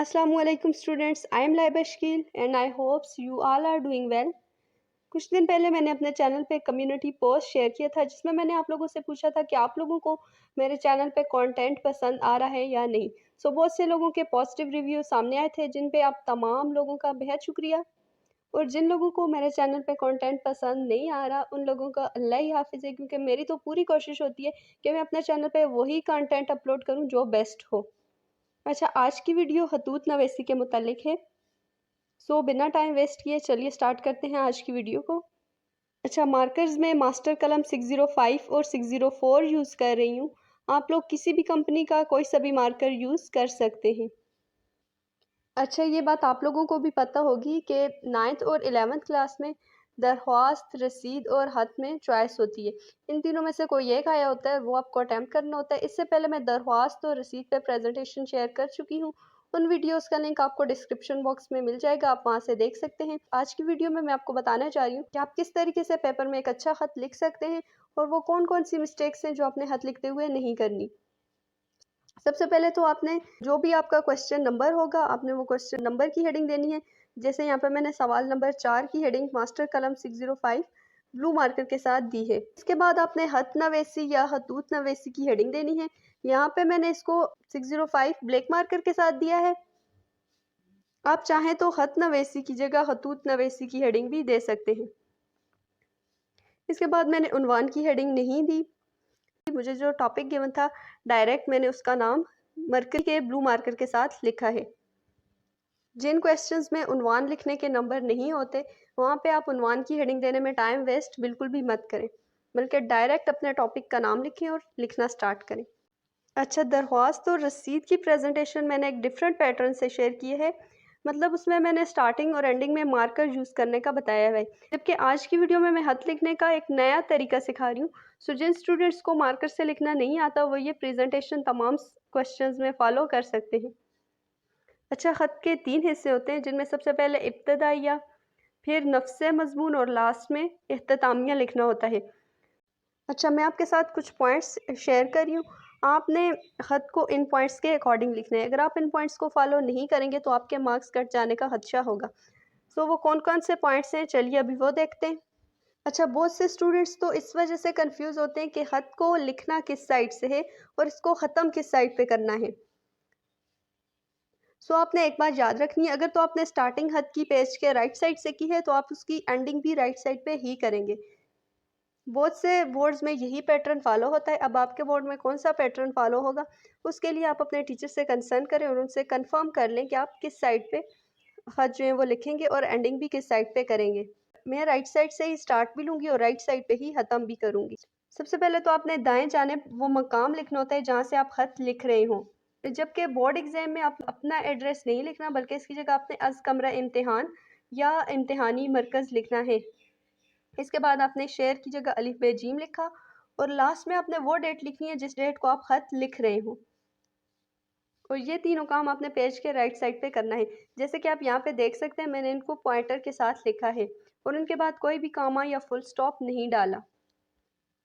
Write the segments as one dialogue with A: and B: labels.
A: अस्सलामु अलैकुम students, I am Laiba Shakeel and I hopes you all are doing well. कुछ दिन पहले मैंने अपने चैनल पे कम्युनिटी पोस्ट शेयर किया था जिसमें मैंने आप लोगों से पूछा था कि आप लोगों को मेरे चैनल पे कंटेंट पसंद आ रहा है या नहीं। बहुत से लोगों के पॉजिटिव रिव्यू सामने आए थे जिन पे आप तमाम लोगों का बेहद शुक्रिया। और जिन लोगों को मेरे चैनल पे कंटेंट पसंद नहीं आ रहा उन लोगों का अल्लाह ही हाफिज़ है, क्योंकि मेरी तो पूरी कोशिश होती है कि मैं अपने चैनल पे वही कंटेंट अपलोड करूँ जो बेस्ट हो। अच्छा, आज की वीडियो हतूत नवेसी के मुतालिक है। बिना टाइम वेस्ट किए चलिए स्टार्ट करते हैं आज की वीडियो को। अच्छा, मार्कर्स में मास्टर कलम 605 और 604 यूज़ कर रही हूँ। आप लोग किसी भी कंपनी का कोई सा भी मार्कर यूज़ कर सकते हैं। अच्छा, ये बात आप लोगों को भी पता होगी कि 9th और 11th क्लास में दरख्वास्त, रसीद और खत में चॉइस होती है। इन तीनों में से कोई एक आया होता है, वो आपको अटैम्प्ट करना होता है। इससे पहले मैं दरख्वास्त और रसीद पे प्रेजेंटेशन शेयर कर चुकी हूँ। उन वीडियोस का लिंक आपको डिस्क्रिप्शन बॉक्स में मिल जाएगा, आप वहाँ से देख सकते हैं। आज की वीडियो में मैं आपको बताना चाह रही हूँ कि आप किस तरीके से पेपर में एक अच्छा खत लिख सकते हैं और वो कौन कौन सी मिस्टेक्स हैं जो आपने खत लिखते हुए नहीं करनी। सबसे पहले तो आपने जो भी आपका क्वेश्चन नंबर होगा, आपने वो क्वेश्चन नंबर की हेडिंग देनी है। जैसे यहाँ पे मैंने सवाल नंबर 4 की हेडिंग मास्टर कलम 605 ब्लू मार्कर के साथ दी है। इसके बाद आपने हत नवेसी या हतूत नवेसी की हेडिंग देनी है। यहाँ पे मैंने इसको 605 ब्लैक मार्कर के साथ दिया है। आप चाहें तो हत नवेसी की जगह हतूत नवेसी की हेडिंग भी दे सकते हैं। इसके बाद मैंने उन्वान की हेडिंग नहीं दी। मुझे जो टॉपिक गिवन था डायरेक्ट मैंने उसका नाम मरकरी के ब्लू मार्कर के साथ लिखा है। जिन क्वेश्चंस में उन्वान लिखने के नंबर नहीं होते वहाँ पे आप उन्वान की हेडिंग देने में टाइम वेस्ट बिल्कुल भी मत करें, बल्कि डायरेक्ट अपने टॉपिक का नाम लिखें और लिखना स्टार्ट करें। अच्छा, दरख्वास्त और रसीद की प्रेजेंटेशन मैंने एक डिफरेंट पैटर्न से शेयर की है। मतलब उसमें मैंने स्टार्टिंग और एंडिंग में मार्कर यूज़ करने का बताया है, जबकि आज की वीडियो में मैं खत लिखने का एक नया तरीका सिखा रही हूँ। जिन स्टूडेंट्स को मार्कर से लिखना नहीं आता वो ये प्रेजेंटेशन तमाम क्वेश्चंस में फॉलो कर सकते हैं। अच्छा, खत के 3 हिस्से होते हैं जिनमें सबसे पहले इब्तदाइया, फिर नफ्से मजमून और लास्ट में इख्तितामिया लिखना होता है। अच्छा, मैं आपके साथ कुछ पॉइंट्स शेयर कर रही हूँ। आपने ख़त को इन पॉइंट्स के अकॉर्डिंग लिखना है। अगर आप इन पॉइंट्स को फॉलो नहीं करेंगे तो आपके मार्क्स कट जाने का खदशा होगा। वो कौन कौन से पॉइंट्स हैं, चलिए अभी वो देखते हैं। अच्छा, बहुत से स्टूडेंट्स तो इस वजह से कंफ्यूज होते हैं कि ख़त को लिखना किस साइड से है और इसको ख़त्म किस साइड पे करना है। आपने एक बात याद रखनी है, अगर तो आपने स्टार्टिंग ख़त की पेज के राइट साइड से की है तो आप उसकी एंडिंग भी राइट साइड पे ही करेंगे। बहुत से बोर्ड्स में यही पैटर्न फॉलो होता है। अब आपके बोर्ड में कौन सा पैटर्न फॉलो होगा उसके लिए आप अपने टीचर से कंसर्न करें और उनसे कंफर्म कर लें कि आप किस साइड पे खत जो है वो लिखेंगे और एंडिंग भी किस साइड पे करेंगे। मैं राइट साइड से ही स्टार्ट भी लूँगी और राइट साइड पे ही ख़त्म भी करूँगी। सबसे पहले तो आपने दाएं जानिब वो मकाम लिखना होता है जहाँ से आप खत लिख रहे हों, जबकि बोर्ड एग्जाम में आप अपना एड्रेस नहीं लिखना बल्कि इसकी जगह आपने अज कमरा इम्तिहान या इम्तिहानी मरकज़ लिखना है। इसके बाद आपने शेर की जगह अलिफ बे जीम लिखा और लास्ट में आपने वो डेट लिखनी है जिस डेट को आप खत लिख रहे हो। और ये तीनों काम आपने पेज के राइट साइड पे करना है। जैसे कि आप यहाँ पे देख सकते हैं मैंने इनको पॉइंटर के साथ लिखा है और उनके बाद कोई भी कामा या फुल स्टॉप नहीं डाला।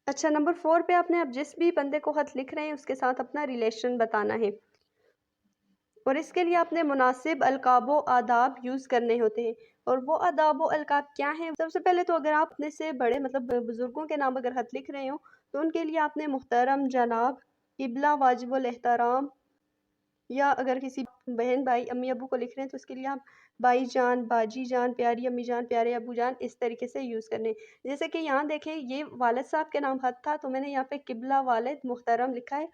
A: अच्छा, नंबर 4 पे आपने अब जिस भी बंदे को खत लिख रहे हैं उसके साथ अपना रिलेशन बताना है और इसके लिए आपने मुनासिब अलकाबो आदाब यूज़ करने होते हैं। और वो आदाब व अलकाब क्या हैं? सबसे पहले तो अगर आप अपने से बड़े मतलब बुज़ुर्गों के नाम अगर खत लिख रहे हो तो उनके लिए आपने मुहतरम, जनाब, क़िबला, वाजिबुल एहतराम, या अगर किसी बहन भाई अम्मी अबू को लिख रहे हैं तो उसके लिए आप भाई जान, बाजी जान, प्यारी अम्मी जान, प्यारे अबू जान, इस तरीके से यूज़ करने। जैसे कि यहाँ देखें ये वालिद साहब के नाम खत था तो मैंने यहाँ पे क़िबला वालिद मुहतरम लिखा है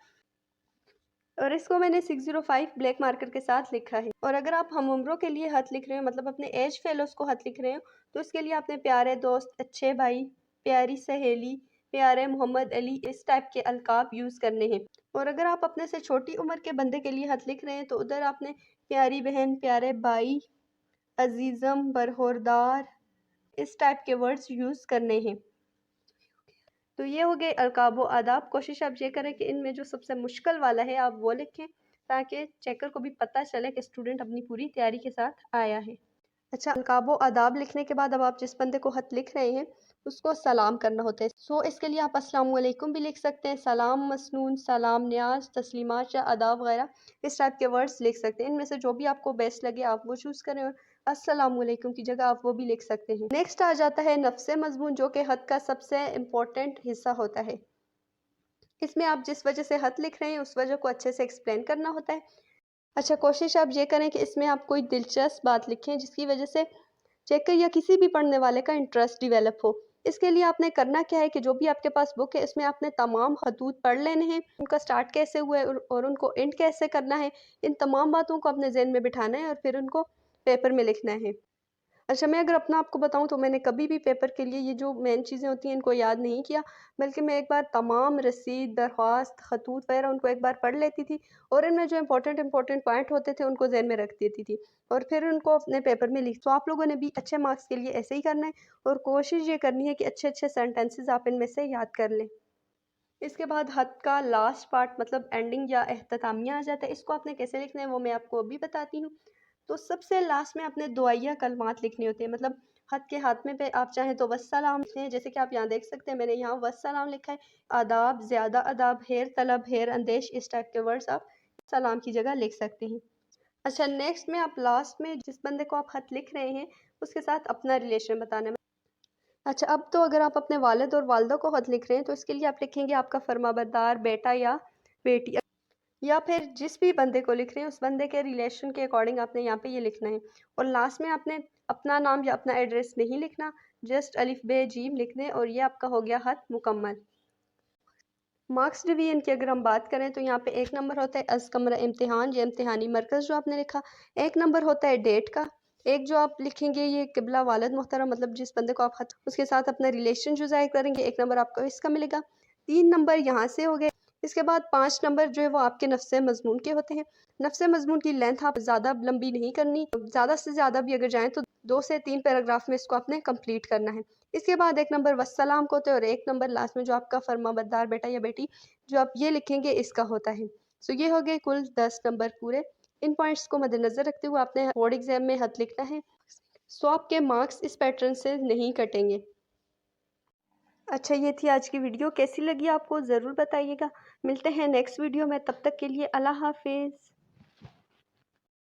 A: और इसको मैंने 605 ब्लैक मार्कर के साथ लिखा है। और अगर आप हम उम्रों के लिए खत लिख रहे हो मतलब अपने एज फेलोज को खत लिख रहे हो तो इसके लिए आपने प्यारे दोस्त, अच्छे भाई, प्यारी सहेली, प्यारे मोहम्मद अली, इस टाइप के अलकाब यूज़ करने हैं। और अगर आप अपने से छोटी उम्र के बंदे के लिए खत लिख रहे हैं तो उधर आपने प्यारी बहन, प्यारे भाई, अजीज़म, बरहोरदार, इस टाइप के वर्ड्स यूज़ करने हैं। तो ये हो गए अलकाब व आदाब। कोशिश आप ये करें कि इनमें जो सबसे मुश्किल वाला है आप वो लिखें ताकि चेकर को भी पता चले कि स्टूडेंट अपनी पूरी तैयारी के साथ आया है। अच्छा, अलकाब आदाब लिखने के बाद अब आप जिस बंदे को ख़त लिख रहे हैं उसको सलाम करना होता है। इसके लिए आप अस्सलाम वालेकुम भी लिख सकते हैं, सलाम मसनून, सलाम न्याज़, तस्लीमात या आदाब वगैरह इस टाइप के वर्ड्स लिख सकते हैं। इनमें से जो भी आपको बेस्ट लगे आप वो चूज़ करें और अस्सलाम वालेकुम की जगह आप वो भी लिख सकते हैं। नेक्स्ट आ जाता है नफ्स मज़मून, जो कि ख़त का सबसे इम्पोर्टेंट हिस्सा होता है। इसमें आप जिस वजह से ख़त लिख रहे हैं उस वजह को अच्छे से एक्सप्लेन करना होता है। अच्छा, कोशिश आप ये करें कि इसमें आप कोई दिलचस्प बात लिखें जिसकी वजह से चेकर या किसी भी पढ़ने वाले का इंटरेस्ट डेवलप हो। इसके लिए आपने करना क्या है कि जो भी आपके पास बुक है इसमें आपने तमाम खतूत पढ़ लेने हैं, उनका स्टार्ट कैसे हुआ है और उनको एंड कैसे करना है, इन तमाम बातों को अपने ज़हन में बिठाना है और फिर उनको पेपर में लिखना है। अच्छा, मैं अगर अपना आपको बताऊँ तो मैंने कभी भी पेपर के लिए ये जो मेन चीज़ें होती हैं इनको याद नहीं किया, बल्कि मैं एक बार तमाम रसीद, दरख्वास्त, खतूत वगैरह उनको एक बार पढ़ लेती थी और इनमें जो इम्पोर्टेंट पॉइंट होते थे उनको ज़हन में रख देती थी और फिर उनको अपने पेपर में लिख। तो आप लोगों ने भी अच्छे मार्क्स के लिए ऐसे ही करना है और कोशिश ये करनी है कि अच्छे-अच्छे सेंटेंसेस आप इनमें से याद कर लें। इसके बाद ख़त का लास्ट पार्ट मतलब एंडिंग या इख्तितामिया आ जाता है। इसको आपने कैसे लिखना है वो मैं आपको अभी बताती हूँ। तो सबसे लास्ट में आपने दुआइया कलमात लिखने होते हैं, मतलब ख़त के हाथ में पे आप चाहें तो वस्सलाम लिखें हैं, जैसे कि आप यहाँ देख सकते हैं मैंने यहाँ वस्सलाम लिखा है। आदाब, ज़्यादा आदाब, खैर तलब, खैर अंदेश, इस टाइप के वर्ड्स आप सलाम की जगह लिख सकते हैं। अच्छा, नेक्स्ट में आप लास्ट में जिस बंदे को आप ख़त लिख रहे हैं उसके साथ अपना रिलेशन बताना है। अच्छा, अब तो अगर आप अपने वालिद और वालिदा को ख़त लिख रहे हैं तो इसके लिए आप लिखेंगे आपका फर्माबरदार बेटा या बेटी, या फिर जिस भी बंदे को लिख रहे हैं उस बंदे के रिलेशन के अकॉर्डिंग आपने यहाँ पे ये लिखना है। और लास्ट में आपने अपना नाम या अपना एड्रेस नहीं लिखना, जस्ट अलिफ बे जीम लिख दें और ये आपका हो गया ख़त मुकम्मल। मार्क्स डिवीजन की अगर हम बात करें तो यहाँ पे 1 नंबर होता है अज़ कमरा इम्तिहान, ये इम्तिहानी मरकज़ जो आपने लिखा। 1 नंबर होता है डेट का। एक जो आप लिखेंगे ये क़िबला वालिद मोहतरम, मतलब जिस बंदे को आप ख़त उसके साथ अपना रिलेशन जो ज़ाहिर करेंगे, 1 नंबर आपको इसका मिलेगा। 3 नंबर यहाँ से हो गए। इसके बाद 5 नंबर जो है वो आपके नफ्स मज़मून के होते हैं। नफ्स मज़मून की लेंथ आप ज़्यादा लंबी नहीं करनी, ज़्यादा से ज़्यादा भी अगर जाएँ तो 2 से 3 पैराग्राफ में इसको आपने कंप्लीट करना है। इसके बाद 1 नंबर वस्सलाम को होता है और 1 नंबर लास्ट में जो आपका फर्माबरदार बेटा या बेटी जो आप ये लिखेंगे इसका होता है। सो ये हो गए कुल 10 नंबर पूरे। इन पॉइंट्स को मद्देनज़र रखते हुए आपने बोर्ड एग्ज़ाम में ख़त लिखना है। सो आपके मार्क्स इस पैटर्न से नहीं कटेंगे। अच्छा, ये थी आज की वीडियो, कैसी लगी आपको ज़रूर बताइएगा। मिलते हैं नेक्स्ट वीडियो में, तब तक के लिए अल्लाह हाफ़िज़।